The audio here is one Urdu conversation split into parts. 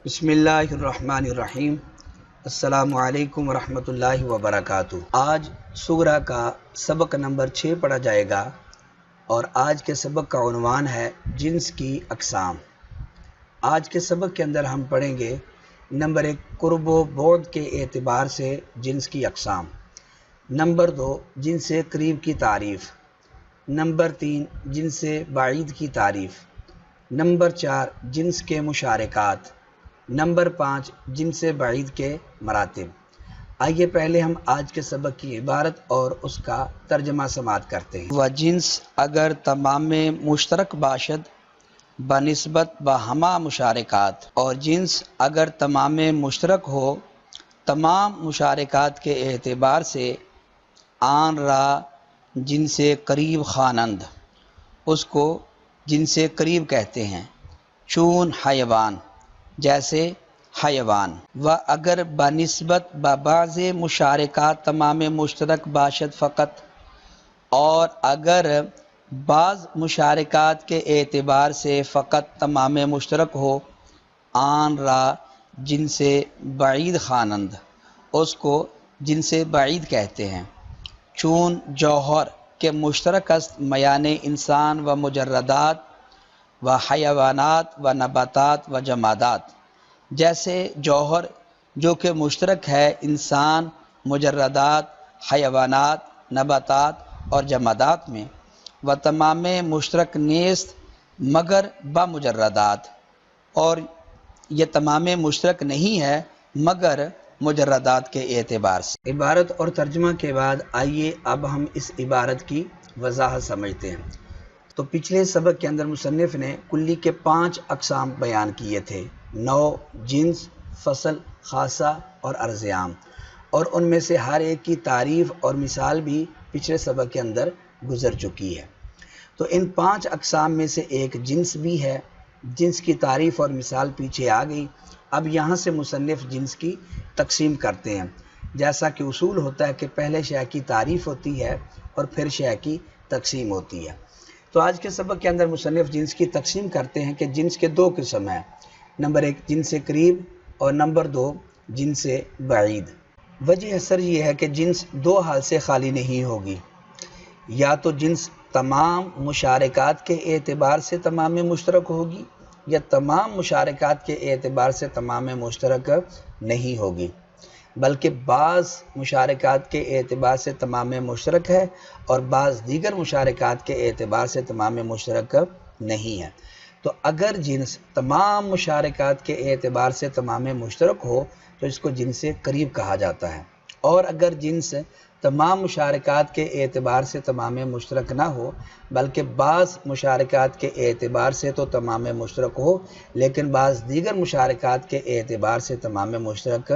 بسم اللہ الرحمن الرحیم۔ السلام علیکم ورحمۃ اللہ وبرکاتہ۔ آج سغرا کا سبق نمبر 6 پڑھا جائے گا اور آج کے سبق کا عنوان ہے جنس کی اقسام۔ آج کے سبق کے اندر ہم پڑھیں گے نمبر 1 قرب و بعد کے اعتبار سے جنس کی اقسام، نمبر 2 جنس قریب کی تعریف، نمبر 3 جنس بعید کی تعریف، نمبر 4 جنس کے مشارکات، نمبر 5 جنس بعید کے مراتب۔ آئیے پہلے ہم آج کے سبق کی عبارت اور اس کا ترجمہ سماعت کرتے ہیں۔ وہ جنس اگر تمام مشترک باشد بنسبت بہما مشارکات، اور جنس اگر تمام مشترک ہو تمام مشارکات کے اعتبار سے آن را جنس قریب خوانند، اس کو جنس قریب کہتے ہیں، چون حیوان جیسے حیوان، و اگر بنسبت بعض مشارکات تمام مشترک باشد فقط، اور اگر بعض مشارکات کے اعتبار سے فقط تمام مشترک ہو آن را جنس بعید خوانند، اس کو جنس بعید کہتے ہیں، چون جوہر کے مشترک است میان انسان و مجردات و حیوانات و نباتات و جمادات، جیسے جوہر جو کہ مشترک ہے انسان، مجردات، حیوانات، نباتات اور جمادات میں، و تمام مشترک نیست مگر بمجردات، اور یہ تمام مشترک نہیں ہے مگر مجردات کے اعتبار سے۔ عبارت اور ترجمہ کے بعد آئیے اب ہم اس عبارت کی وضاحت سمجھتے ہیں۔ تو پچھلے سبق کے اندر مصنف نے کلی کے 5 اقسام بیان کیے تھے، نوع، جنس، فصل، خاصہ اور عرض عام، اور ان میں سے ہر ایک کی تعریف اور مثال بھی پچھلے سبق کے اندر گزر چکی ہے۔ تو ان 5 اقسام میں سے ایک جنس بھی ہے، جنس کی تعریف اور مثال پیچھے آ گئی۔ اب یہاں سے مصنف جنس کی تقسیم کرتے ہیں، جیسا کہ اصول ہوتا ہے کہ پہلے شے کی تعریف ہوتی ہے اور پھر شے کی تقسیم ہوتی ہے۔ تو آج کے سبق کے اندر مصنف جنس کی تقسیم کرتے ہیں کہ جنس کے 2 قسم ہیں، نمبر 1 جنس قریب اور نمبر 2 جنس بعید۔ وجہ اثر یہ ہے کہ جنس 2 حال سے خالی نہیں ہوگی، یا تو جنس تمام مشارکات کے اعتبار سے تمام مشترک ہوگی، یا تمام مشارکات کے اعتبار سے تمام مشترک نہیں ہوگی، بلکہ بعض مشارکات کے اعتبار سے تمام مشترک ہے اور بعض دیگر مشارکات کے اعتبار سے تمام مشترک نہیں ہے۔ تو اگر جنس تمام مشارکات کے اعتبار سے تمام مشترک ہو تو اس کو جنس قریب کہا جاتا ہے، اور اگر جنس تمام مشارکات کے اعتبار سے تمام مشترک نہ ہو بلکہ بعض مشارکات کے اعتبار سے تو تمام مشترک ہو لیکن بعض دیگر مشارکات کے اعتبار سے تمام مشترک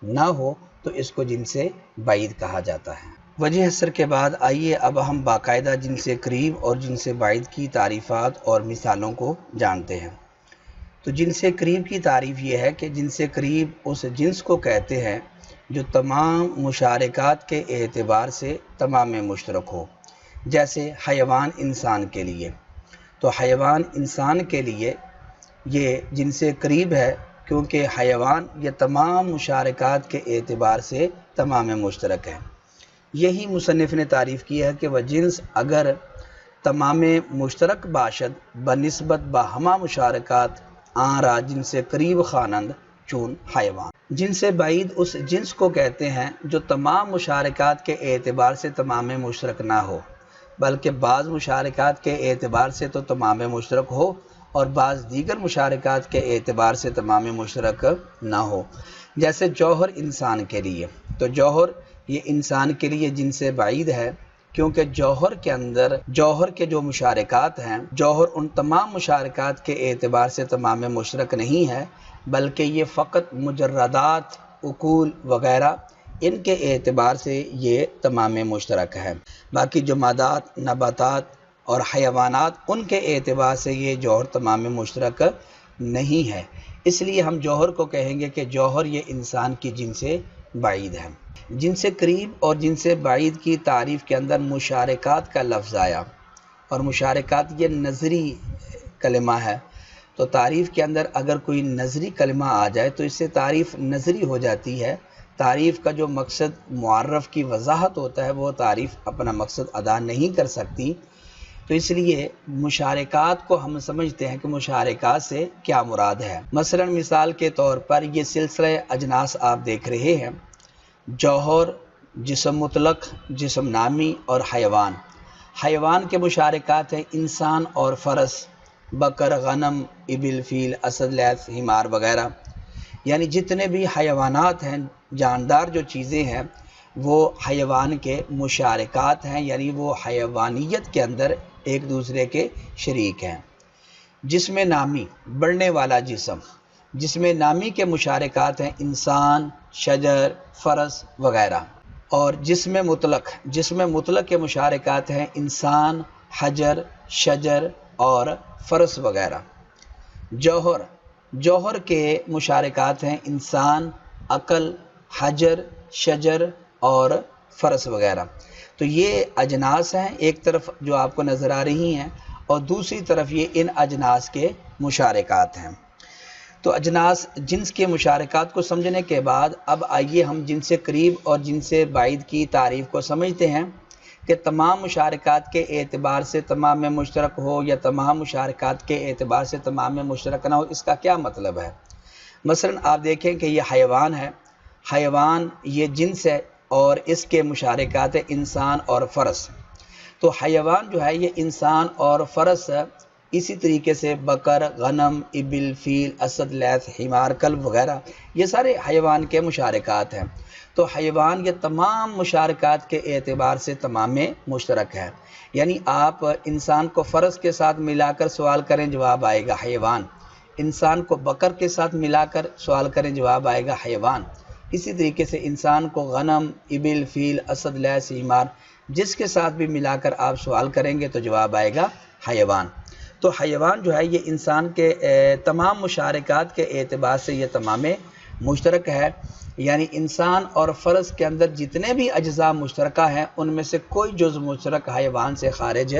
نہ ہو تو اس کو جنس بعید کہا جاتا ہے۔ وجہ اثر کے بعد آئیے اب ہم باقاعدہ جنس قریب اور جنس بعید کی تعریفات اور مثالوں کو جانتے ہیں۔ تو جنس قریب کی تعریف یہ ہے کہ جنس قریب اس جنس کو کہتے ہیں جو تمام مشارکات کے اعتبار سے تمام مشترک ہو، جیسے حیوان انسان کے لیے۔ تو حیوان انسان کے لیے یہ جنس قریب ہے کیونکہ حیوان یہ تمام مشارکات کے اعتبار سے تمام مشترک ہے۔ یہی مصنف نے تعریف کی ہے کہ وہ جنس اگر تمام مشترک باشد بنسبت بہما مشارکات آن را جنس قریب خوانند، چون حیوان۔ جنس بعید اس جنس کو کہتے ہیں جو تمام مشارکات کے اعتبار سے تمام مشترک نہ ہو بلکہ بعض مشارکات کے اعتبار سے تو تمام مشترک ہو اور بعض دیگر مشارکات کے اعتبار سے تمام مشترک نہ ہو، جیسے جوہر انسان کے لیے۔ تو جوہر یہ انسان کے لیے جنس بعید ہے کیونکہ جوہر کے اندر جوہر کے جو مشارکات ہیں، جوہر ان تمام مشارکات کے اعتبار سے تمام مشترک نہیں ہے بلکہ یہ فقط مجردات، عقول وغیرہ ان کے اعتبار سے یہ تمام مشترک ہے، باقی جمادات، نباتات اور حیوانات ان کے اعتبار سے یہ جوہر تمام مشترک نہیں ہے۔ اس لیے ہم جوہر کو کہیں گے کہ جوہر یہ انسان کی جنس بعید ہے۔ جنس قریب اور جنس بعید کی تعریف کے اندر مشارکات کا لفظ آیا، اور مشارکات یہ نظری کلمہ ہے، تو تعریف کے اندر اگر کوئی نظری کلمہ آ جائے تو اس سے تعریف نظری ہو جاتی ہے۔ تعریف کا جو مقصد معرف کی وضاحت ہوتا ہے وہ تعریف اپنا مقصد ادا نہیں کر سکتی، تو اس لیے مشارکات کو ہم سمجھتے ہیں کہ مشارکات سے کیا مراد ہے۔ مثلا مثال کے طور پر یہ سلسلہ اجناس آپ دیکھ رہے ہیں، جوہر، جسم مطلق، جسم نامی اور حیوان۔ حیوان کے مشارکات ہیں انسان اور فرس، بکر، غنم، ابل، فیل، اسد، لیث، حمار وغیرہ، یعنی جتنے بھی حیوانات ہیں، جاندار جو چیزیں ہیں وہ حیوان کے مشارکات ہیں، یعنی وہ حیوانیت کے اندر ایک دوسرے کے شریک ہیں۔ جسم نامی، بڑھنے والا جسم، جسم نامی کے مشارکات ہیں انسان، شجر، فرس وغیرہ۔ اور جسم مطلق، جسم مطلق کے مشارکات ہیں انسان، حجر، شجر اور فرس وغیرہ۔ جوہر، جوہر کے مشارکات ہیں انسان، عقل، حجر، شجر اور فرس وغیرہ۔ تو یہ اجناس ہیں، ایک طرف جو آپ کو نظر آ رہی ہیں اور دوسری طرف یہ ان اجناس کے مشارکات ہیں۔ تو اجناس جنس کے مشارکات کو سمجھنے کے بعد اب آئیے ہم جنس سے قریب اور جنس سے بعید کی تعریف کو سمجھتے ہیں کہ تمام مشارکات کے اعتبار سے تمام میں مشترک ہو یا تمام مشارکات کے اعتبار سے تمام میں مشترک نہ ہو، اس کا کیا مطلب ہے۔ مثلا آپ دیکھیں کہ یہ حیوان ہے، حیوان یہ جنس ہے اور اس کے مشارکات انسان اور فرس۔ تو حیوان جو ہے یہ انسان اور فرس، اسی طریقے سے بکر، غنم، ابل، فیل، اسد، لیث، حمار، کلب وغیرہ، یہ سارے حیوان کے مشارکات ہیں۔ تو حیوان یہ تمام مشارکات کے اعتبار سے تمام میں مشترک ہے، یعنی آپ انسان کو فرس کے ساتھ ملا کر سوال کریں جواب آئے گا حیوان، انسان کو بکر کے ساتھ ملا کر سوال کریں جواب آئے گا حیوان، اسی طریقے سے انسان کو غنم، ابل، فیل، اسد، لیث، حمار جس کے ساتھ بھی ملا کر آپ سوال کریں گے تو جواب آئے گا حیوان۔ تو حیوان جو ہے یہ انسان کے تمام مشارکات کے اعتبار سے یہ تمام مشترک ہے، یعنی انسان اور فرس کے اندر جتنے بھی اجزاء مشترکہ ہیں ان میں سے کوئی جز مشترک حیوان سے خارج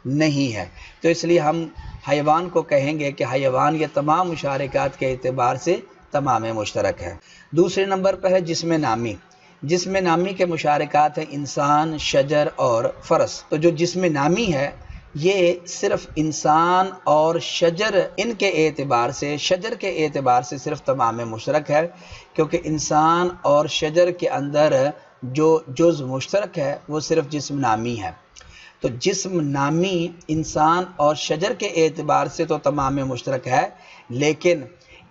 نہیں ہے۔ تو اس لیے ہم حیوان کو کہیں گے کہ حیوان یہ تمام مشارکات کے اعتبار سے تمام مشترک ہے۔ دوسرے نمبر پر ہے جسم نامی۔ جسم نامی کے مشارکات ہیں انسان، شجر اور فرس۔ تو جو جسم نامی ہے یہ صرف انسان اور شجر، ان کے اعتبار سے، شجر کے اعتبار سے صرف تمام مشترک ہے، کیونکہ انسان اور شجر کے اندر جو جز مشترک ہے وہ صرف جسم نامی ہے۔ تو جسم نامی انسان اور شجر کے اعتبار سے تو تمام مشترک ہے، لیکن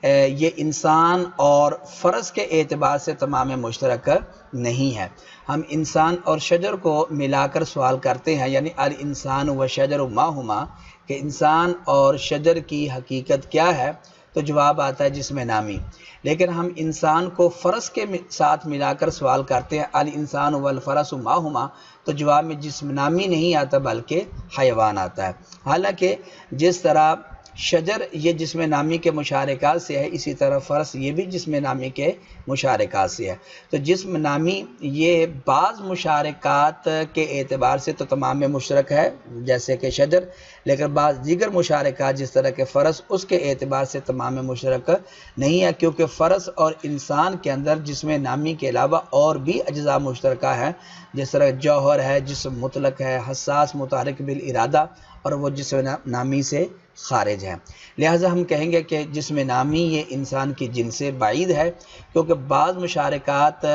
یہ انسان اور فرس کے اعتبار سے تمام مشترک نہیں ہے۔ ہم انسان اور شجر کو ملا کر سوال کرتے ہیں، یعنی الانسان و شجر ما ہما، کہ انسان اور شجر کی حقیقت کیا ہے، تو جواب آتا ہے جسم نامی۔ لیکن ہم انسان کو فرس کے ساتھ ملا کر سوال کرتے ہیں الانسان والفرس ما ہما، تو جواب میں جسم نامی نہیں آتا بلکہ حیوان آتا ہے۔ حالانکہ جس طرح شجر یہ جسم نامی کے مشارکات سے ہے، اسی طرح فرس یہ بھی جسم نامی کے مشارکات سے ہے۔ تو جسم نامی یہ بعض مشارکات کے اعتبار سے تو تمام میں مشترک ہے جیسے کہ شجر، لیکن بعض دیگر مشارکات جس طرح کے فرس اس کے اعتبار سے تمام میں مشترک نہیں ہے، کیونکہ فرس اور انسان کے اندر جسم نامی کے علاوہ اور بھی اجزاء مشترکہ ہیں، جس طرح جوہر ہے، جسم مطلق ہے، حساس، متحرک بالارادہ، اور وہ جسم نامی سے خارج ہے۔ لہٰذا ہم کہیں گے کہ جسم نامی یہ انسان کی جنس سے بعید ہے، کیونکہ بعض مشارکات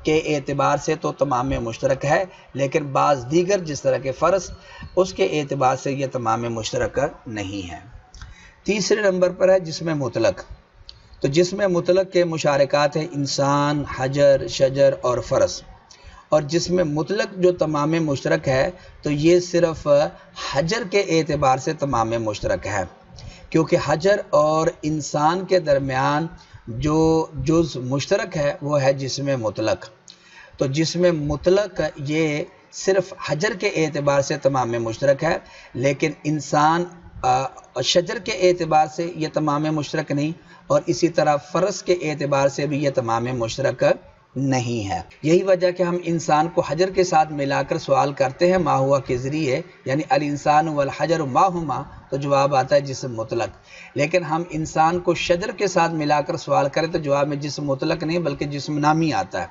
کے اعتبار سے تو تمام میں مشترک ہے، لیکن بعض دیگر جس طرح کے فرس اس کے اعتبار سے یہ تمام میں مشترک نہیں ہے۔ تیسرے نمبر پر ہے جسم مطلق۔ تو جسم مطلق کے مشارکات ہیں انسان، حجر، شجر اور فرس۔ اور جسم مطلق جو تمام میں مشترک ہے تو یہ صرف حجر کے اعتبار سے تمام میں مشترک ہے، کیونکہ حجر اور انسان کے درمیان جو جز مشترک ہے وہ ہے جسم مطلق۔ تو جسم مطلق یہ صرف حجر کے اعتبار سے تمام میں مشترک ہے، لیکن انسان شجر کے اعتبار سے یہ تمام میں مشترک نہیں، اور اسی طرح فرس کے اعتبار سے بھی یہ تمام میں مشترک نہیں ہے۔ یہی وجہ کہ ہم انسان کو حجر کے ساتھ ملا کر سوال کرتے ہیں ما ہوا کے ذریعے، یعنی الانسان والحجر ما ہما، تو جواب آتا ہے جسم مطلق۔ لیکن ہم انسان کو شجر کے ساتھ ملا کر سوال کریں تو جواب میں جسم مطلق نہیں بلکہ جسم نامی آتا ہے،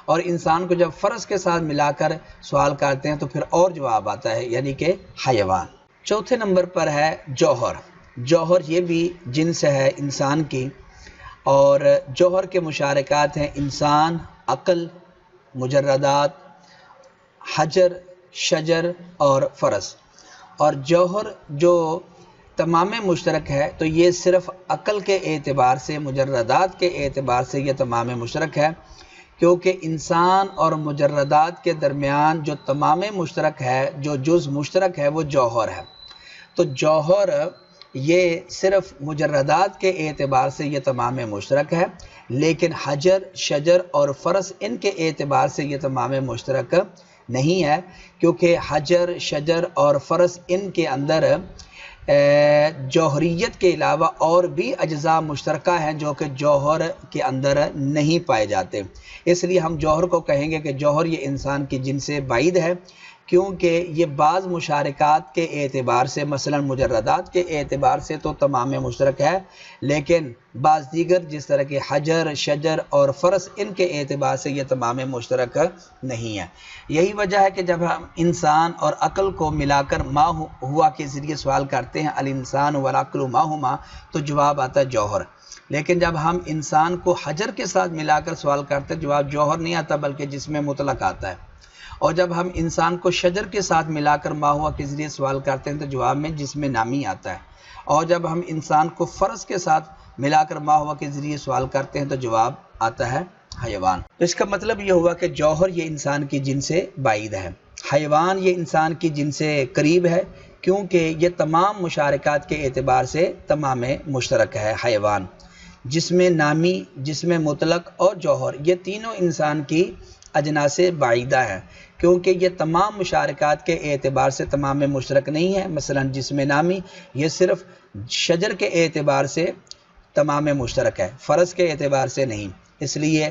اور انسان کو جب فرض کے ساتھ ملا کر سوال کرتے ہیں تو پھر اور جواب آتا ہے، یعنی کہ حیوان۔ چوتھے نمبر پر ہے جوہر۔ جوہر یہ بھی جنس ہے انسان کی، اور جوہر کے مشارکات ہیں انسان، عقل، مجردات، حجر، شجر اور فرس۔ اور جوہر جو تمام مشترک ہے تو یہ صرف عقل کے اعتبار سے، مجردات کے اعتبار سے یہ تمام مشترک ہے، کیونکہ انسان اور مجردات کے درمیان جو تمام مشترک ہے، جو جز مشترک ہے وہ جوہر ہے۔ تو جوہر یہ صرف مجردات کے اعتبار سے یہ تمام مشترک ہے، لیکن حجر، شجر اور فرس ان کے اعتبار سے یہ تمام مشترک نہیں ہے، کیونکہ حجر، شجر اور فرس ان کے اندر جوہریت کے علاوہ اور بھی اجزاء مشترکہ ہیں جو کہ جوہر کے اندر نہیں پائے جاتے۔ اس لیے ہم جوہر کو کہیں گے کہ جوہر یہ انسان کی جنس سے بعید ہے، کیونکہ یہ بعض مشارکات کے اعتبار سے، مثلا مجردات کے اعتبار سے تو تمام مشترک ہے، لیکن بعض دیگر جس طرح کہ حجر، شجر اور فرس ان کے اعتبار سے یہ تمام مشترک نہیں ہے۔ یہی وجہ ہے کہ جب ہم انسان اور عقل کو ملا کر ما ہوا کے ذریعے سوال کرتے ہیں الانسان والعقل ما ہما، تو جواب آتا ہے جوہر۔ لیکن جب ہم انسان کو حجر کے ساتھ ملا کر سوال کرتے ہیں جواب جوہر نہیں آتا بلکہ جسم مطلق آتا ہے، اور جب ہم انسان کو شجر کے ساتھ ملا کر ما ہوا کے ذریعے سوال کرتے ہیں تو جواب میں جسم نامی آتا ہے، اور جب ہم انسان کو فرس کے ساتھ ملا کر ما ہوا کے ذریعے سوال کرتے ہیں تو جواب آتا ہے حیوان۔ تو اس کا مطلب یہ ہوا کہ جوہر یہ انسان کی جنس سے بعید ہے، حیوان یہ انسان کی جنس سے قریب ہے، کیونکہ یہ تمام مشارکات کے اعتبار سے تمام مشترک ہے۔ حیوان جسم نامی، جسم مطلق اور جوہر یہ تینوں انسان کی اجناس بعیدہ ہے، کیونکہ یہ تمام مشارکات کے اعتبار سے تمام مشترک نہیں ہے۔ مثلا جسم نامی یہ صرف شجر کے اعتبار سے تمام مشترک ہے، فرس کے اعتبار سے نہیں، اس لیے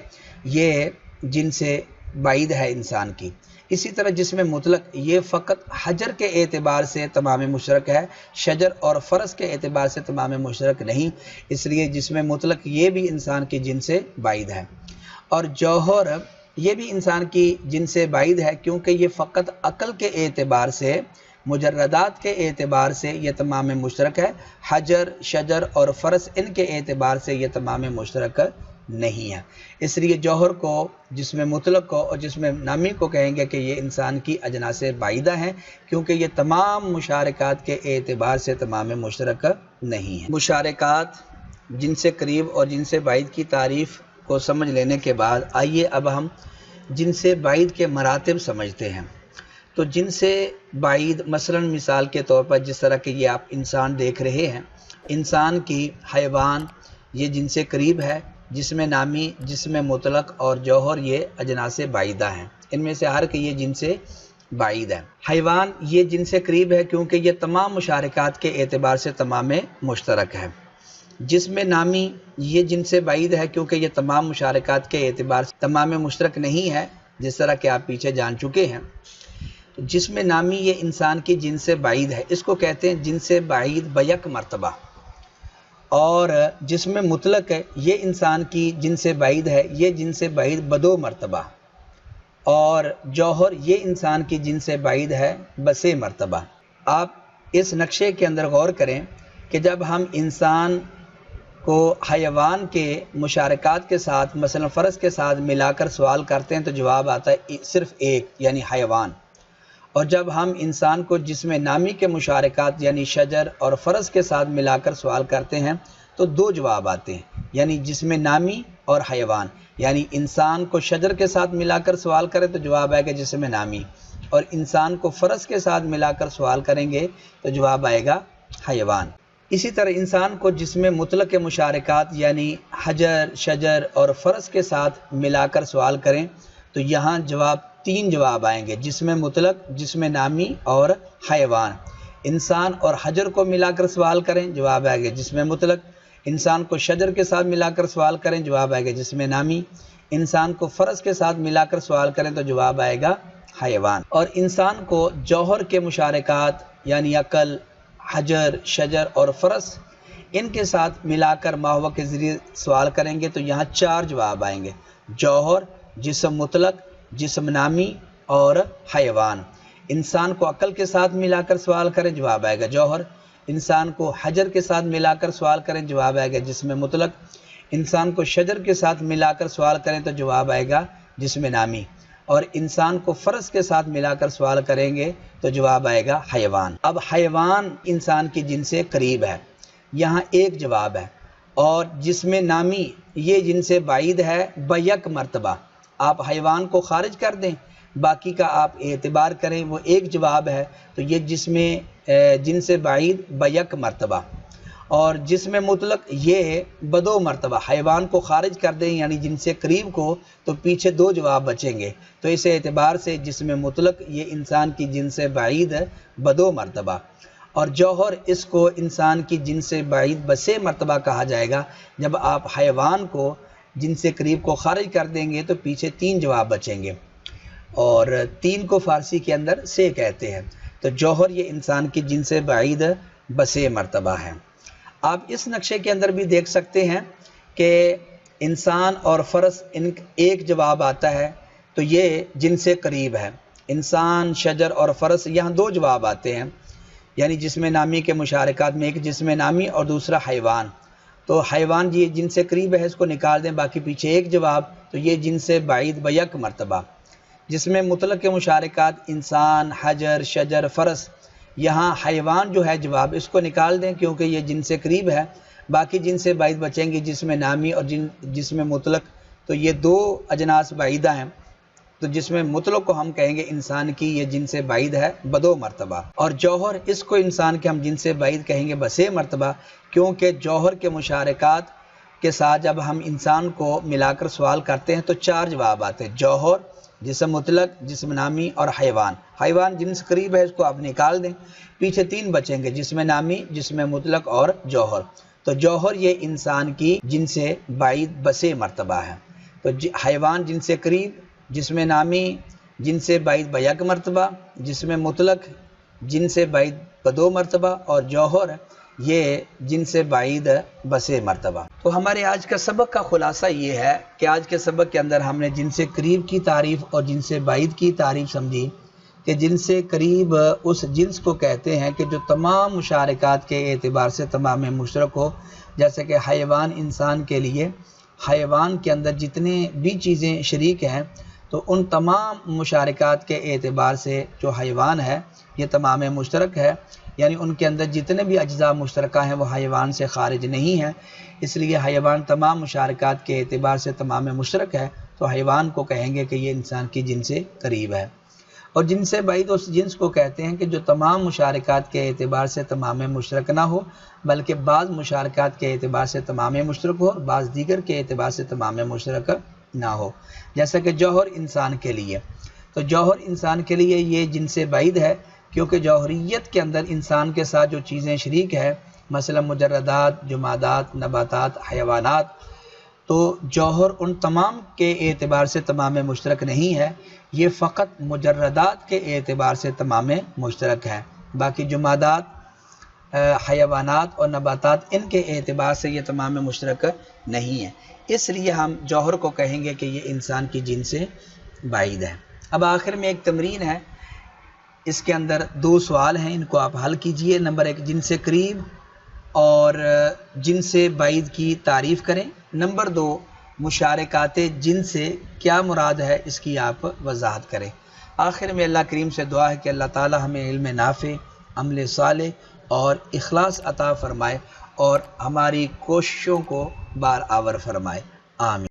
یہ جن سے بعید ہے انسان کی۔ اسی طرح جسم مطلق یہ فقط حجر کے اعتبار سے تمام مشترک ہے، شجر اور فرس کے اعتبار سے تمام مشترک نہیں، اس لیے جسم مطلق یہ بھی انسان کی جن سے بعید ہے۔ اور جوہر یہ بھی انسان کی جن سے بعید ہے، کیونکہ یہ فقط عقل کے اعتبار سے، مجردات کے اعتبار سے یہ تمام مشترک ہے، حجر، شجر اور فرس ان کے اعتبار سے یہ تمام مشترک نہیں ہے۔ اس لیے جوہر کو، جسم مطلق کو اور جسم نامی کو کہیں گے کہ یہ انسان کی اجناس بعیدہ ہیں، کیونکہ یہ تمام مشارکات کے اعتبار سے تمام مشترک نہیں ہیں۔ مشارکات جن سے قریب اور جن سے بعید کی تعریف کو سمجھ لینے کے بعد آئیے اب ہم جن سے بعید کے مراتب سمجھتے ہیں۔ تو جن سے بعید مثلا مثال کے طور پر جس طرح کہ یہ آپ انسان دیکھ رہے ہیں، انسان کی، حیوان یہ جن سے قریب ہے، جسم نامی، جسم مطلق اور جوہر یہ اجناس بعیدہ ہیں، ان میں سے ہر کہ یہ جن سے بعید ہے۔ حیوان یہ جن سے قریب ہے کیونکہ یہ تمام مشارکات کے اعتبار سے تمام مشترک ہے۔ جسم نامی یہ جن سے بعید ہے کیونکہ یہ تمام مشارکات کے اعتبار سے تمام مشترک نہیں ہے، جس طرح کہ آپ پیچھے جان چکے ہیں۔ جسم نامی یہ انسان کی جن سے بعید ہے، اس کو کہتے ہیں جن سے بعید بیک مرتبہ۔ اور جسم مطلق ہے یہ انسان کی جن سے بعید ہے، یہ جن سے بعید بدو مرتبہ۔ اور جوہر یہ انسان کی جن سے بعید ہے بسے مرتبہ۔ آپ اس نقشے کے اندر غور کریں کہ جب ہم انسان کو حیوان کے مشارکات کے ساتھ، مثلا فرس کے ساتھ ملا کر سوال کرتے ہیں تو جواب آتا ہے صرف ایک، یعنی حیوان۔ اور جب ہم انسان کو جسم نامی کے مشارکات یعنی شجر اور فرس کے ساتھ ملا کر سوال کرتے ہیں تو دو جواب آتے ہیں، یعنی جسم نامی اور حیوان۔ یعنی انسان کو شجر کے ساتھ ملا کر سوال کریں تو جواب آئے گا جسم نامی، اور انسان کو فرس کے ساتھ ملا کر سوال کریں گے تو جواب آئے گا حیوان۔ اسی طرح انسان کو جسم مطلق کے مشارکات یعنی حجر، شجر اور فرس کے ساتھ ملا کر سوال کریں تو یہاں تین جواب آئیں گے، جسم مطلق، جسم نامی اور حیوان۔ انسان اور حجر کو ملا کر سوال کریں، جواب آئے گا جسم مطلق۔ انسان کو شجر کے ساتھ ملا کر سوال کریں، جواب آئے گا جسم نامی۔ انسان کو فرض کے ساتھ ملا کر سوال کریں تو جواب آئے گا حیوان۔ اور انسان کو جوہر کے مشارکات یعنی عقل، حجر، شجر اور فرض ان کے ساتھ ملا کر ماہوہ کے ذریعے سوال کریں گے تو یہاں 4 جواب آئیں گے: جوہر، جسم مطلق، جسم نامی اور حیوان۔ انسان کو عقل کے ساتھ ملا کر سوال کریں، جواب آئے گا جوہر۔ انسان کو حجر کے ساتھ ملا کر سوال کریں، جواب آئے گا جسم مطلق۔ انسان کو شجر کے ساتھ ملا کر سوال کریں تو جواب آئے گا جسم نامی۔ اور انسان کو فرض کے ساتھ ملا کر سوال کریں گے تو جواب آئے گا حیوان۔ اب حیوان انسان کی جنس سے قریب ہے، یہاں ایک جواب ہے، اور جسم نامی یہ جنس سے بعید ہے بیک مرتبہ۔ آپ حیوان کو خارج کر دیں، باقی کا آپ اعتبار کریں، وہ ایک جواب ہے، تو یہ جنس سے بعید بیک مرتبہ۔ اور جسم مطلق یہ بدو مرتبہ۔ حیوان کو خارج کر دیں یعنی جن سے قریب کو، تو پیچھے 2 جواب بچیں گے، تو اس اعتبار سے جسم مطلق یہ انسان کی جن سے بعید بدو مرتبہ۔ اور جوہر اس کو انسان کی جن سے بعید بسے مرتبہ کہا جائے گا۔ جب آپ حیوان کو جن سے قریب کو خارج کر دیں گے تو پیچھے 3 جواب بچیں گے، اور 3 کو فارسی کے اندر سے کہتے ہیں۔ تو جوہر یہ انسان کی جن سے بعید بسے مرتبہ ہے۔ آپ اس نقشے کے اندر بھی دیکھ سکتے ہیں کہ انسان اور فرس ایک جواب آتا ہے، تو یہ جن سے قریب ہے۔ انسان، شجر اور فرس یہاں 2 جواب آتے ہیں، یعنی جسم نامی کے مشارکات میں ایک جسم نامی اور دوسرا حیوان۔ تو حیوان یہ جن سے قریب ہے، اس کو نکال دیں، باقی پیچھے ایک جواب، تو یہ جن سے بعید بیک مرتبہ۔ جسم مطلق کے مشارکات انسان، حجر، شجر، فرس، یہاں حیوان جو ہے جواب، اس کو نکال دیں کیونکہ یہ جن سے قریب ہے، باقی جن سے بعید بچیں گے جسم نامی اور جسم مطلق، تو یہ 2 اجناس بعیدہ ہیں، تو جسم مطلق کو ہم کہیں گے انسان کی یہ جن سے بعید ہے بدو مرتبہ، اور جوہر اس کو انسان کے ہم جن سے بعید کہیں گے بسے مرتبہ، کیونکہ جوہر کے مشارکات کے ساتھ جب ہم انسان کو ملا کر سوال کرتے ہیں تو 4 جواب آتے ہیں: جوہر، جسم مطلق، جسم نامی اور حیوان۔ حیوان جن سے قریب ہے، اس کو آپ نکال دیں، پیچھے 3 بچیں گے: جسم نامی، جسم مطلق اور جوہر۔ تو جوہر یہ انسان کی جن سے بعید بسے مرتبہ ہے۔ تو حیوان جن سے قریب، جسم نامی جن سے بعید بیک مرتبہ، جسم مطلق جن سے بعید بدو مرتبہ، اور جوہر یہ جن سے بعید بسے مرتبہ۔ تو ہمارے آج کا سبق کا خلاصہ یہ ہے کہ آج کے سبق کے اندر ہم نے جن سے قریب کی تعریف اور جن سے بعید کی تعریف سمجھی، کہ جن سے قریب اس جنس کو کہتے ہیں کہ جو تمام مشارکات کے اعتبار سے تمام مشترک ہو، جیسے کہ حیوان انسان کے لیے، حیوان کے اندر جتنے بھی چیزیں شریک ہیں تو ان تمام مشارکات کے اعتبار سے جو حیوان ہے یہ تمام مشترک ہے، یعنی ان کے اندر جتنے بھی اجزاء مشترکہ ہیں وہ حیوان سے خارج نہیں ہیں، اس لیے حیوان تمام مشارکات کے اعتبار سے تمام مشترک ہے، تو حیوان کو کہیں گے کہ یہ انسان کی جن سے قریب ہے۔ اور جن سے بعید اس جنس کو کہتے ہیں کہ جو تمام مشارکات کے اعتبار سے تمام مشترک نہ ہو، بلکہ بعض مشارکات کے اعتبار سے تمام مشترک ہو اور بعض دیگر کے اعتبار سے تمام مشترک نہ ہو، جیسا کہ جوہر انسان کے لیے۔ تو جوہر انسان کے لیے یہ جن سے بعید ہے، کیونکہ جوہریت کے اندر انسان کے ساتھ جو چیزیں شریک ہیں، مثلا مجردات، جمادات، نباتات، حیوانات، تو جوہر ان تمام کے اعتبار سے تمام مشترک نہیں ہے، یہ فقط مجردات کے اعتبار سے تمام مشترک ہے، باقی جمادات، حیوانات اور نباتات ان کے اعتبار سے یہ تمام مشترک نہیں ہے، اس لیے ہم جوہر کو کہیں گے کہ یہ انسان کی جن سے بعید ہے۔ اب آخر میں ایک تمرین ہے، اس کے اندر 2 سوال ہیں، ان کو آپ حل کیجئے۔ نمبر 1، جن سے قریب اور جن سے بعید کی تعریف کریں۔ نمبر 2، مشارکات جن سے کیا مراد ہے اس کی آپ وضاحت کریں۔ آخر میں اللہ کریم سے دعا ہے کہ اللہ تعالی ہمیں علم نافع، عمل صالح اور اخلاص عطا فرمائے اور ہماری کوششوں کو بار آور فرمائے، آمین۔